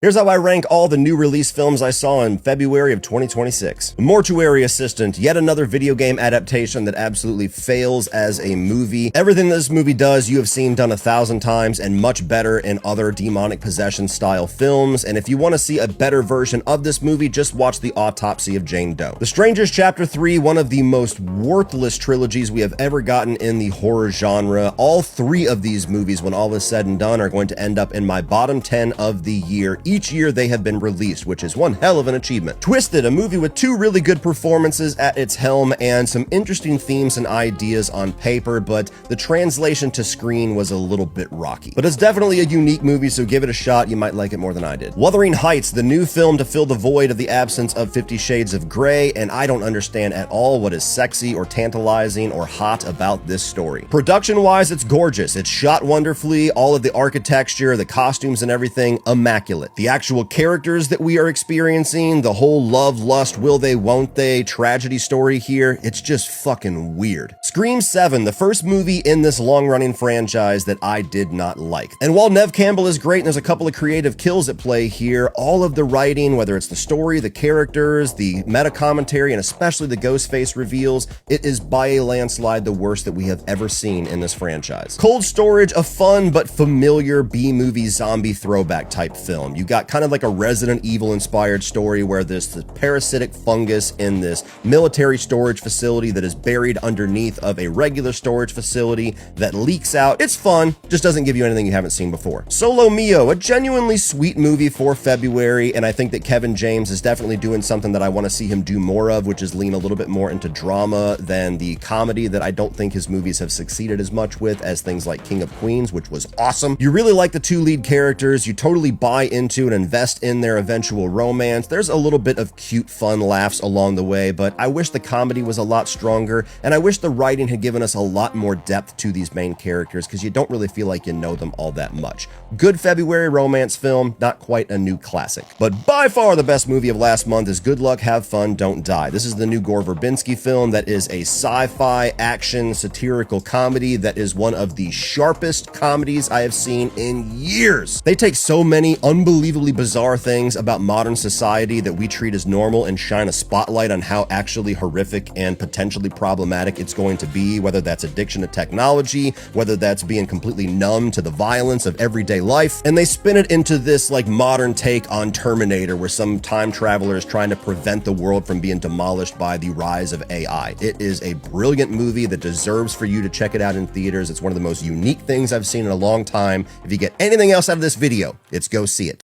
Here's how I rank all the new release films I saw in February of 2026. Mortuary Assistant, yet another video game adaptation that absolutely fails as a movie. Everything this movie does, you have seen done 1,000 times and much better in other demonic possession style films. And if you want to see a better version of this movie, just watch The Autopsy of Jane Doe. The Strangers Chapter 3, one of the most worthless trilogies we have ever gotten in the horror genre. All three of these movies, when all is said and done, are going to end up in my bottom 10 of the year. Each year they have been released, which is one hell of an achievement. Twisted, a movie with two really good performances at its helm and some interesting themes and ideas on paper, but the translation to screen was a little bit rocky. But it's definitely a unique movie, so give it a shot. You might like it more than I did. Wuthering Heights, the new film to fill the void of the absence of 50 Shades of Grey, and I don't understand at all what is sexy or tantalizing or hot about this story. Production-wise, it's gorgeous. It's shot wonderfully. All of the architecture, the costumes and everything, immaculate. The actual characters that we are experiencing, the whole love, lust, will they, won't they, tragedy story here, it's just fucking weird. Scream 7, the first movie in this long-running franchise that I did not like. And while Neve Campbell is great and there's a couple of creative kills at play here, all of the writing, whether it's the story, the characters, the meta-commentary, and especially the Ghostface reveals, it is by a landslide the worst that we have ever seen in this franchise. Cold Storage, a fun but familiar B-movie zombie throwback type film. You got kind of like a Resident Evil inspired story where there's this parasitic fungus in this military storage facility that is buried underneath of a regular storage facility that leaks out. It's fun, just doesn't give you anything you haven't seen before. Solo Mio, a genuinely sweet movie for February, and I think that Kevin James is definitely doing something that I want to see him do more of, which is lean a little bit more into drama than the comedy that I don't think his movies have succeeded as much with as things like King of Queens, which was awesome. You really like the two lead characters, you totally buy into and invest in their eventual romance. There's a little bit of cute, fun laughs along the way, but I wish the comedy was a lot stronger, and I wish the writing had given us a lot more depth to these main characters, because you don't really feel like you know them all that much. Good February romance film, not quite a new classic. But by far the best movie of last month is Good Luck, Have Fun, Don't Die. This is the new Gore Verbinski film that is a sci-fi, action, satirical comedy that is one of the sharpest comedies I have seen in years. They take so many unbelievably bizarre things about modern society that we treat as normal and shine a spotlight on how actually horrific and potentially problematic it's going to be, whether that's addiction to technology, whether that's being completely numb to the violence of everyday life, and they spin it into this like modern take on Terminator, where some time traveler is trying to prevent the world from being demolished by the rise of AI. It is a brilliant movie that deserves for you to check it out in theaters. It's one of the most unique things I've seen in a long time. If you get anything else out of this video, it's go see it.